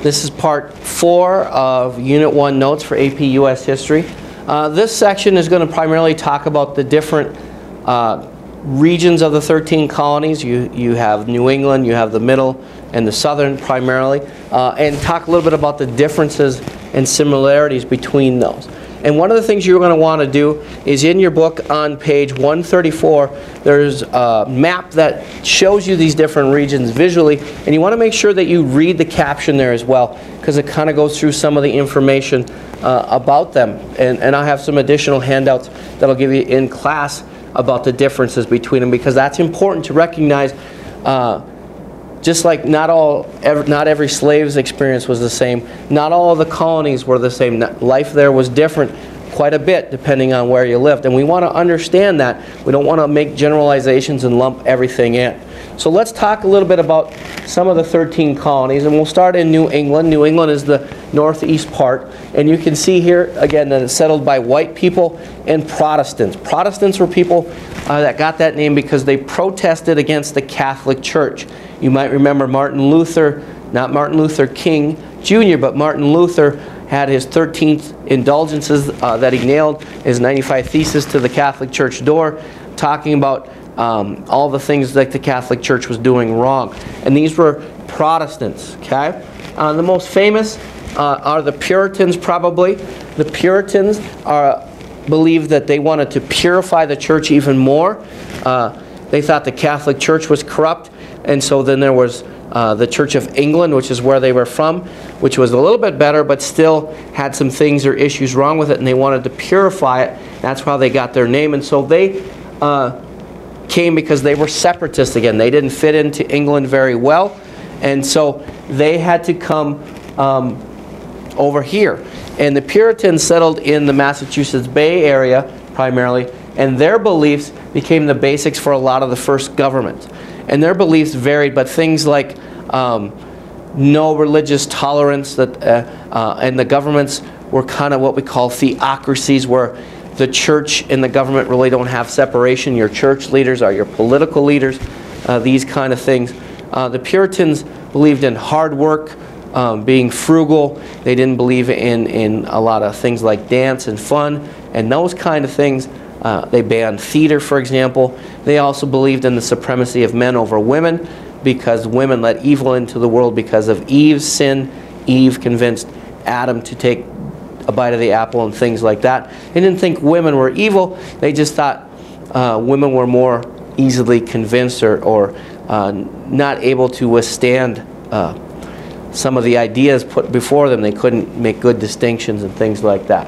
This is part 4 of Unit 1 Notes for AP US History. This section is going to primarily talk about the different regions of the 13 colonies. You have New England, you have the middle and the southern primarily, and talk a little bit about the differences and similarities between those. And one of the things you're going to want to do is in your book on page 134, there's a map that shows you these different regions visually, and you want to make sure that you read the caption there as well, because it kind of goes through some of the information about them. And I'll have some additional handouts that I'll give you in class about the differences between them, because that's important to recognize. Just like not every slave's experience was the same, not all of the colonies were the same. Life there was different quite a bit depending on where you lived. And we want to understand that. We don't want to make generalizations and lump everything in. So let's talk a little bit about some of the 13 colonies. And we'll start in New England. New England is the northeast part. And you can see here, again, that it's settled by white people and Protestants. Protestants were people that got that name because they protested against the Catholic Church. You might remember Martin Luther, not Martin Luther King Jr., but Martin Luther had his 13th indulgences that he nailed, his 95 Theses to the Catholic Church door, talking about all the things that the Catholic Church was doing wrong. And these were Protestants, okay? The most famous are the Puritans, probably. The Puritans believed that they wanted to purify the church even more. They thought the Catholic Church was corrupt. And so then there was the Church of England, which is where they were from, which was a little bit better, but still had some things or issues wrong with it, and they wanted to purify it. That's how they got their name. And so they came because they were separatists again. They didn't fit into England very well, and so they had to come over here. And the Puritans settled in the Massachusetts Bay Area primarily, and their beliefs became the basics for a lot of the first government. And their beliefs varied, but things like no religious tolerance, and the governments were kind of what we call theocracies, where the church and the government really don't have separation. Your church leaders are your political leaders, these kind of things. The Puritans believed in hard work, being frugal. They didn't believe in a lot of things like dance and fun and those kind of things. They banned theater, for example. They also believed in the supremacy of men over women, because women let evil into the world because of Eve's sin. Eve convinced Adam to take a bite of the apple and things like that. They didn't think women were evil. They just thought women were more easily convinced or not able to withstand some of the ideas put before them. They couldn't make good distinctions and things like that.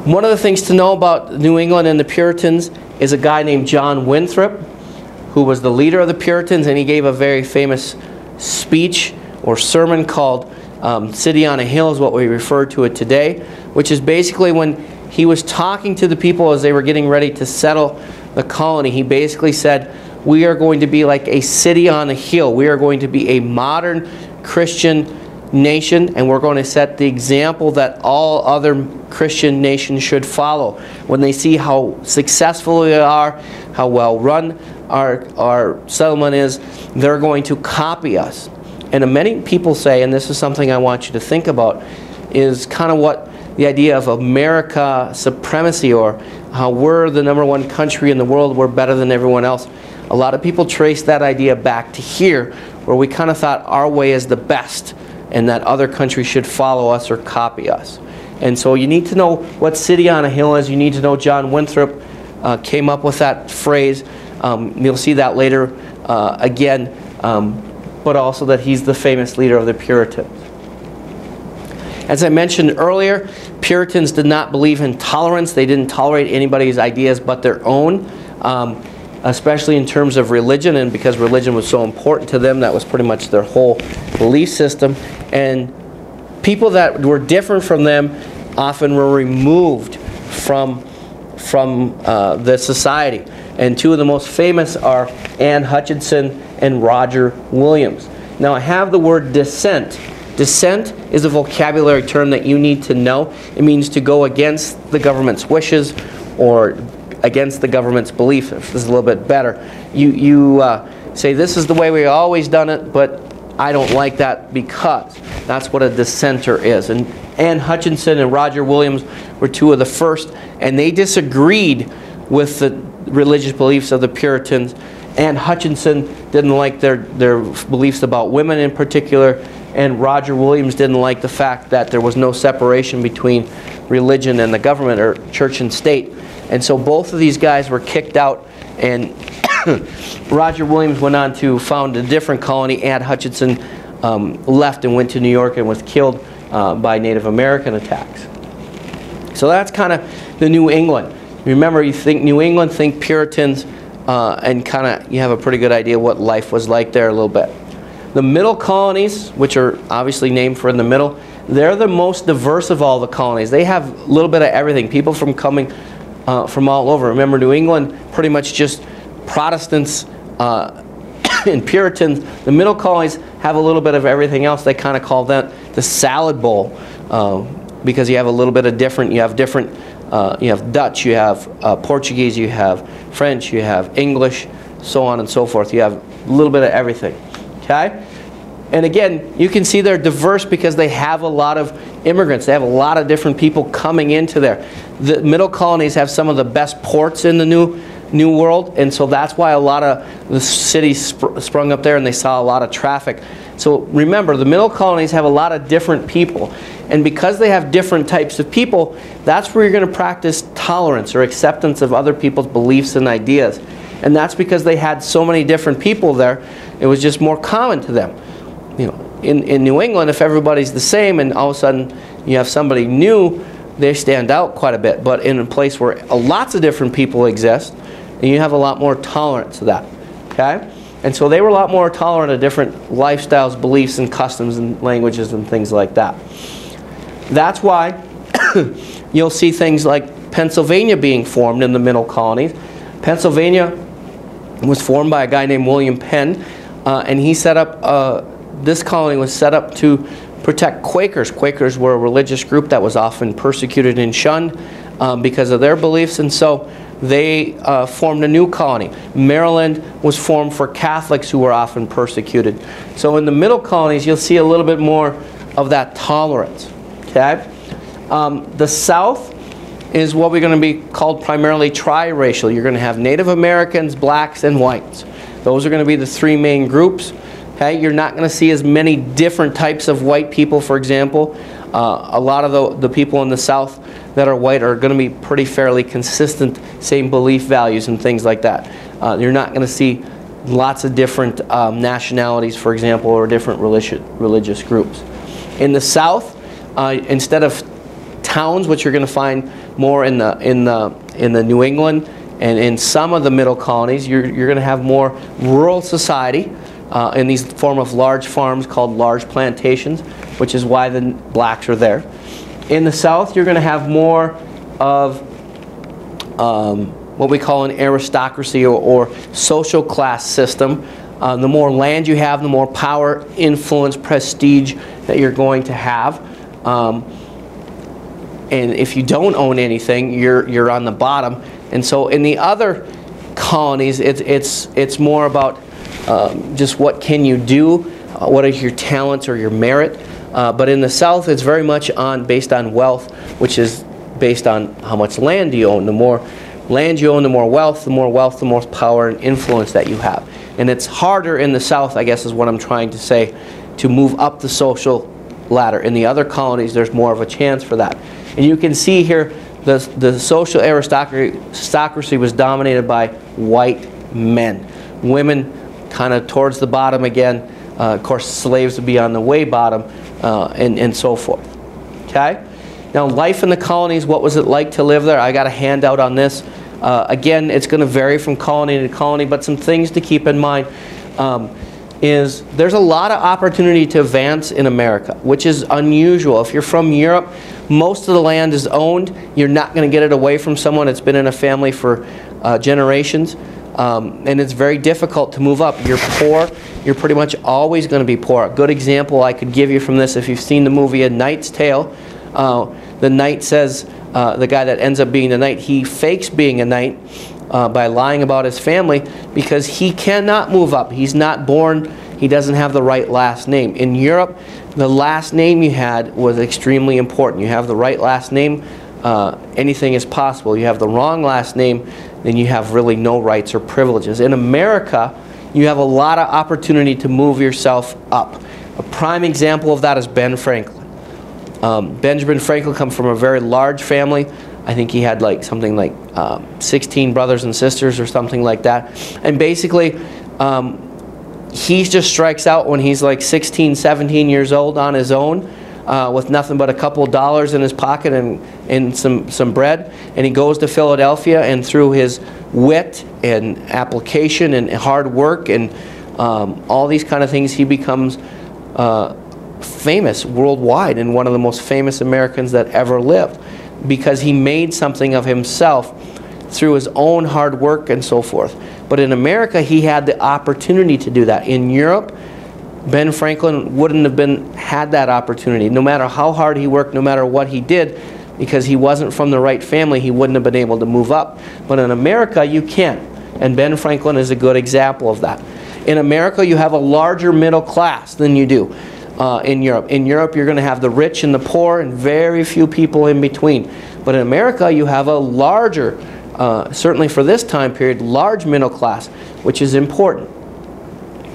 One of the things to know about New England and the Puritans is a guy named John Winthrop, who was the leader of the Puritans, and he gave a very famous speech or sermon called City on a Hill, is what we refer to it today, which is basically when he was talking to the people as they were getting ready to settle the colony. He basically said, we are going to be like a city on a hill. We are going to be a modern Christian nation, and we're going to set the example that all other Christian nations should follow. When they see how successful we are, how well run our settlement is, they're going to copy us. And many people say, and this is something I want you to think about, is kind of what the idea of America supremacy, or how we're the #1 country in the world, we're better than everyone else. A lot of people trace that idea back to here, where we kind of thought our way is the best, and that other countries should follow us or copy us. And so you need to know what city on a hill is. You need to know John Winthrop came up with that phrase. You'll see that later again, but also that he's the famous leader of the Puritans. As I mentioned earlier, Puritans did not believe in tolerance. They didn't tolerate anybody's ideas but their own, especially in terms of religion, and because religion was so important to them, that was pretty much their whole belief system. And people that were different from them often were removed from the society. And two of the most famous are Anne Hutchinson and Roger Williams. Now I have the word dissent. Dissent is a vocabulary term that you need to know. It means to go against the government's wishes or against the government's belief. If this is a little bit better, you say this is the way we always done it, but I don't like that because that's what a dissenter is. And Anne Hutchinson and Roger Williams were two of the first, and they disagreed with the religious beliefs of the Puritans. Anne Hutchinson didn't like their beliefs about women in particular, and Roger Williams didn't like the fact that there was no separation between religion and the government, or church and state. And so both of these guys were kicked out, and Roger Williams went on to found a different colony. Anne Hutchinson left and went to New York and was killed by Native American attacks. So that's kind of the New England. Remember, you think New England, think Puritans, and kind of you have a pretty good idea what life was like there a little bit. The middle colonies, which are obviously named for in the middle, they're the most diverse of all the colonies. They have a little bit of everything. People from coming from all over. Remember, New England, pretty much just Protestants and Puritans. The middle colonies have a little bit of everything else. They kind of call that the salad bowl because you have a little bit of different. You have different. You have Dutch. You have Portuguese. You have French. You have English, so on and so forth. You have a little bit of everything. Okay. And again, you can see they're diverse because they have a lot of immigrants. They have a lot of different people coming into there. The middle colonies have some of the best ports in the New World, and so that's why a lot of the cities sprung up there, and they saw a lot of traffic. So remember, the middle colonies have a lot of different people, and because they have different types of people, that's where you're going to practice tolerance or acceptance of other people's beliefs and ideas. And that's because they had so many different people there, it was just more common to them. You know, in New England, if everybody's the same and all of a sudden you have somebody new, they stand out quite a bit. But in a place where lots of different people exist, and you have a lot more tolerance to that. Okay? And so they were a lot more tolerant of different lifestyles, beliefs, and customs and languages and things like that. That's why you'll see things like Pennsylvania being formed in the middle colonies. Pennsylvania was formed by a guy named William Penn, and he set up, this colony was set up to protect Quakers. Quakers were a religious group that was often persecuted and shunned because of their beliefs, and so they formed a new colony. Maryland was formed for Catholics who were often persecuted. So in the middle colonies, you'll see a little bit more of that tolerance. Okay? The South is what we're going to be called primarily triracial. You're going to have Native Americans, blacks, and whites. Those are going to be the three main groups. Okay? You're not going to see as many different types of white people, for example. A lot of the people in the South that are white are going to be pretty fairly consistent, same belief values and things like that. You're not going to see lots of different nationalities, for example, or different religious groups. In the South, instead of towns, which you're going to find more in the New England and in some of the middle colonies, you're going to have more rural society in these form of large farms called large plantations, which is why the blacks are there. In the South, you're going to have more of what we call an aristocracy or social class system. The more land you have, the more power, influence, prestige that you're going to have. And if you don't own anything, you're on the bottom. And so in the other colonies, it's more about just what can you do, what is your talents or your merit. But in the South, it's very much based on wealth, which is based on how much land you own. The more land you own, the more wealth, the more power and influence that you have. And it's harder in the South, I guess is what I'm trying to say, to move up the social ladder. In the other colonies, there's more of a chance for that. And you can see here, the social aristocracy was dominated by white men. Women kind of towards the bottom again. Of course, slaves would be on the way bottom, and so forth. Okay? Now, life in the colonies, what was it like to live there? I got a handout on this. Again, it's going to vary from colony to colony, but some things to keep in mind is there's a lot of opportunity to advance in America, which is unusual. If you're from Europe, most of the land is owned. You're not going to get it away from someone. It's been in a family for generations. And it's very difficult to move up. You're poor, you're pretty much always going to be poor. A good example I could give you from this, if you've seen the movie A Knight's Tale, the knight says, the guy that ends up being the knight, he fakes being a knight by lying about his family, because he cannot move up. He's not born, he doesn't have the right last name. In Europe, the last name you had was extremely important. You have the right last name, anything is possible. You have the wrong last name, then you have really no rights or privileges. In America, you have a lot of opportunity to move yourself up. A prime example of that is Ben Franklin. Benjamin Franklin comes from a very large family. I think he had like something like 16 brothers and sisters or something like that. And basically, he just strikes out when he's like 16, 17 years old on his own, with nothing but a couple $dollars in his pocket and some bread. And he goes to Philadelphia, and through his wit and application and hard work and all these kind of things, he becomes famous worldwide, and one of the most famous Americans that ever lived, because he made something of himself through his own hard work and so forth. But in America, he had the opportunity to do that. In Europe, Ben Franklin wouldn't have had that opportunity. No matter how hard he worked, no matter what he did, because he wasn't from the right family, he wouldn't have been able to move up. But in America, you can. And Ben Franklin is a good example of that. In America, you have a larger middle class than you do in Europe. In Europe, you're going to have the rich and the poor and very few people in between. But in America, you have a larger, certainly for this time period, large middle class, which is important.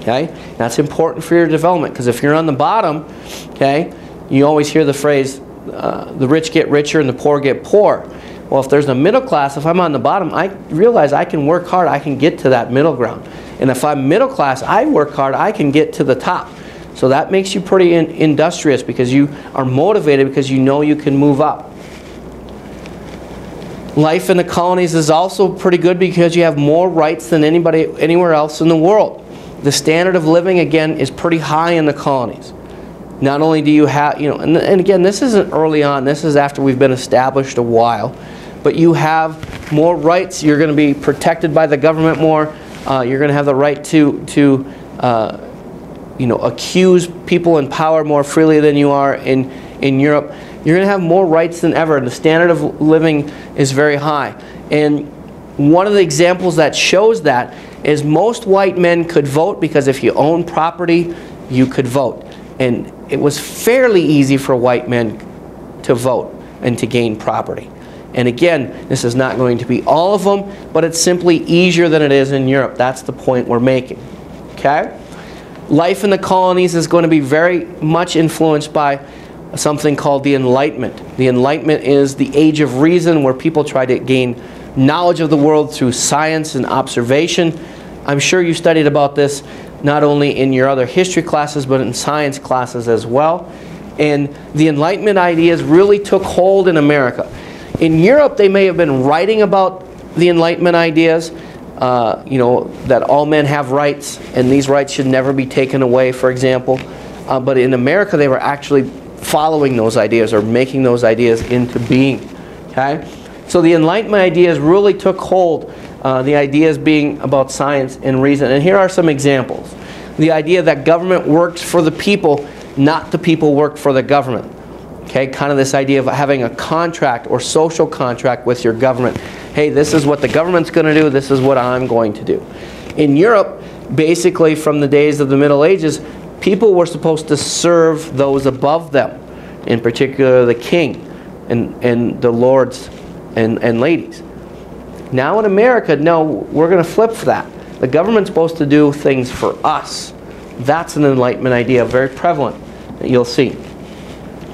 Okay? That's important for your development, because if you're on the bottom, okay, you always hear the phrase, the rich get richer and the poor get poor. Well, if there's a middle class, if I'm on the bottom, I realize I can work hard, I can get to that middle ground. And if I'm middle class, I work hard, I can get to the top. So that makes you pretty industrious, because you are motivated, because you know you can move up. Life in the colonies is also pretty good, because you have more rights than anybody anywhere else in the world. The standard of living, again, is pretty high in the colonies. Not only do you have, you know, and again, this isn't early on, this is after we've been established a while, but you have more rights. You're going to be protected by the government more. You're going to have the right to you know, accuse people in power more freely than you are in Europe. You're going to have more rights than ever. The standard of living is very high. And one of the examples that shows that is most white men could vote, because if you own property, you could vote. And it was fairly easy for white men to vote and to gain property. And again, this is not going to be all of them, but it's simply easier than it is in Europe. That's the point we're making. Okay? Life in the colonies is going to be very much influenced by something called the Enlightenment. The Enlightenment is the age of reason, where people try to gain knowledge of the world through science and observation. I'm sure you studied about this not only in your other history classes, but in science classes as well. And the Enlightenment ideas really took hold in America. In Europe, they may have been writing about the Enlightenment ideas, you know, that all men have rights, and these rights should never be taken away, for example. But in America, they were actually following those ideas, or making those ideas into being. Okay? So the Enlightenment ideas really took hold, the ideas being about science and reason. And here are some examples. The idea that government works for the people, not the people work for the government. Okay, kind of this idea of having a contract or social contract with your government. Hey, this is what the government's going to do, this is what I'm going to do. In Europe, basically from the days of the Middle Ages, people were supposed to serve those above them, in particular the king and the lords and ladies. Now in America, no, we're going to flip that. The government's supposed to do things for us. That's an Enlightenment idea, very prevalent, that you'll see.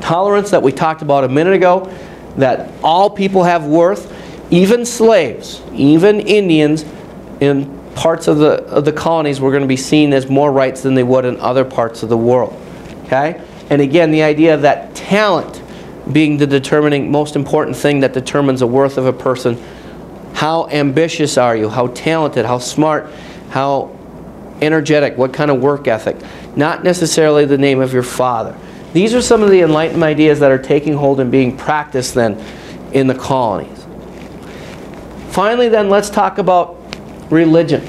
Tolerance that we talked about a minute ago, that all people have worth, even slaves, even Indians in parts of the colonies were going to be seen as more rights than they would in other parts of the world. Okay? And again, the idea that talent being the determining, most important thing that determines the worth of a person. How ambitious are you? How talented? How smart? How energetic? What kind of work ethic? Not necessarily the name of your father. These are some of the Enlightenment ideas that are taking hold and being practiced then in the colonies. Finally then, let's talk about religion.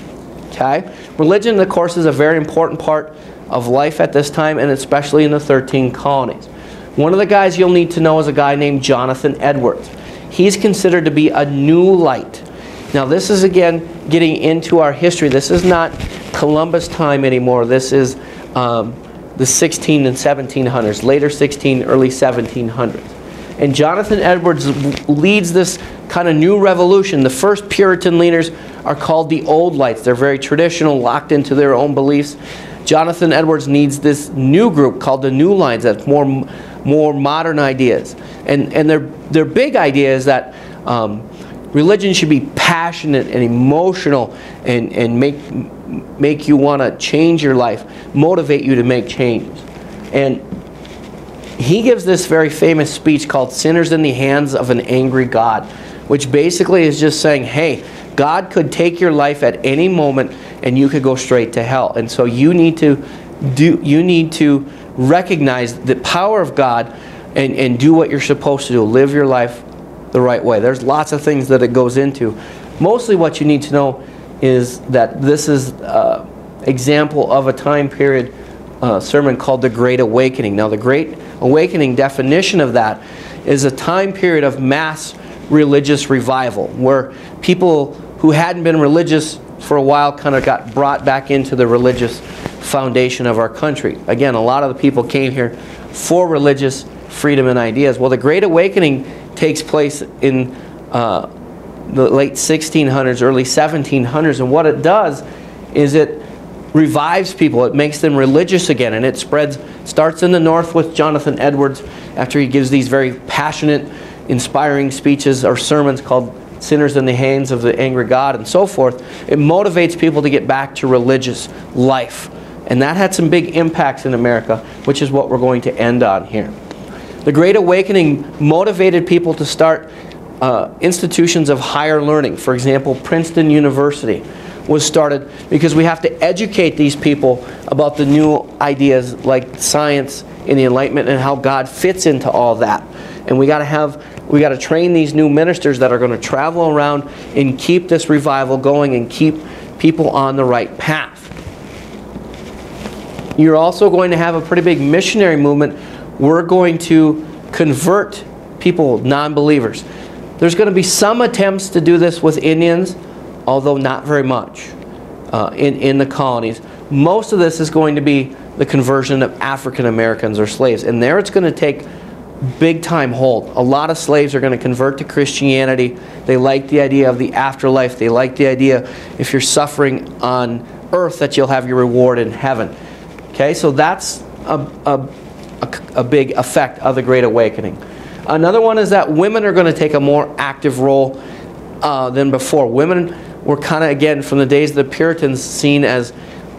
Okay? Religion, of course, is a very important part of life at this time, and especially in the 13 colonies. One of the guys you'll need to know is a guy named Jonathan Edwards. He's considered to be a new light. Now this is again getting into our history. This is not Columbus time anymore. This is the 16 and 1700s, later 16, early 1700s. And Jonathan Edwards leads this kind of new revolution. The first Puritan leaders are called the Old Lights. They're very traditional, locked into their own beliefs. Jonathan Edwards needs this new group called the New Lines, that's more modern ideas. And their big idea is that religion should be passionate and emotional and make you want to change your life, motivate you to make changes. And he gives this very famous speech called Sinners in the Hands of an Angry God, which basically is just saying, hey, God could take your life at any moment and you could go straight to hell. And so you need to recognize the power of God and do what you're supposed to do. Live your life the right way. There's lots of things that it goes into. Mostly what you need to know is that this is an example of a time period sermon called the Great Awakening. Now the Great Awakening definition of that is a time period of mass religious revival where people who hadn't been religious for a while kind of got brought back into the religious foundation of our country. Again, a lot of the people came here for religious freedom and ideas. Well, the Great Awakening takes place in the late 1600s, early 1700s, and what it does is it revives people. It makes them religious again, and it starts in the north with Jonathan Edwards after he gives these very passionate, inspiring speeches or sermons called Sinners in the Hands of the Angry God and so forth. It motivates people to get back to religious life, and that had some big impacts in America, which is what we're going to end on here. The Great Awakening motivated people to start institutions of higher learning. For example, Princeton University was started because we have to educate these people about the new ideas like science and the Enlightenment and how God fits into all that. And we got to train these new ministers that are going to travel around and keep this revival going and keep people on the right path. You're also going to have a pretty big missionary movement. We're going to convert people, non-believers. There's going to be some attempts to do this with Indians, although not very much in the colonies. Most of this is going to be the conversion of African Americans or slaves. And there it's going to take big time hold. A lot of slaves are going to convert to Christianity. They like the idea of the afterlife. They like the idea if you're suffering on earth that you'll have your reward in heaven. Okay, so that's a big effect of the Great Awakening. Another one is that women are going to take a more active role than before. Women were kind of, again, from the days of the Puritans, seen as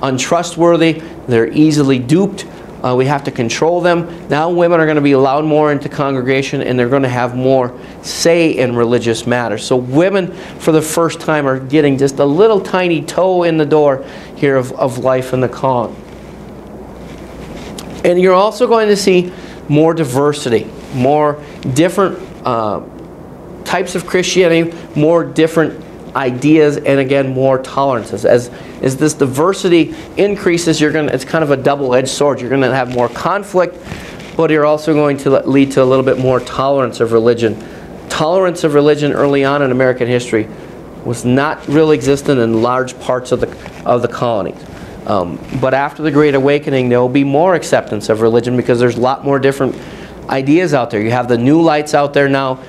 untrustworthy. They're easily duped. We have to control them. Now women are going to be allowed more into congregation, and they're going to have more say in religious matters. So women, for the first time, are getting just a little tiny toe in the door here of life in the colony. And you're also going to see more diversity, more different types of Christianity, more different ideas, and again, more tolerances. As this diversity increases, it's kind of a double-edged sword. You're going to have more conflict, but you're also going to lead to a little bit more tolerance of religion. Tolerance of religion early on in American history was not really existent in large parts of the colonies. But after the Great Awakening, there will be more acceptance of religion because there's a lot more different ideas out there. You have the New Lights out there now.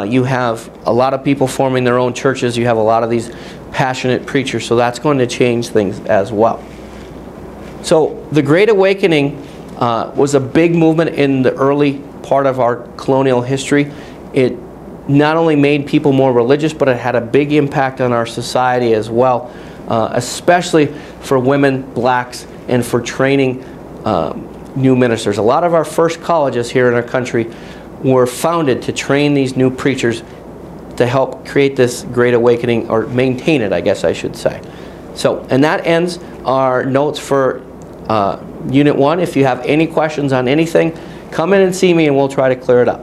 You have a lot of people forming their own churches. You have a lot of these passionate preachers. So that's going to change things as well. So the Great Awakening was a big movement in the early part of our colonial history. It not only made people more religious, but it had a big impact on our society as well, especially for women, blacks, and for training new ministers. A lot of our first colleges here in our country were founded to train these new preachers to help create this Great Awakening, or maintain it, I guess I should say. So, and that ends our notes for Unit 1. If you have any questions on anything, come in and see me and we'll try to clear it up.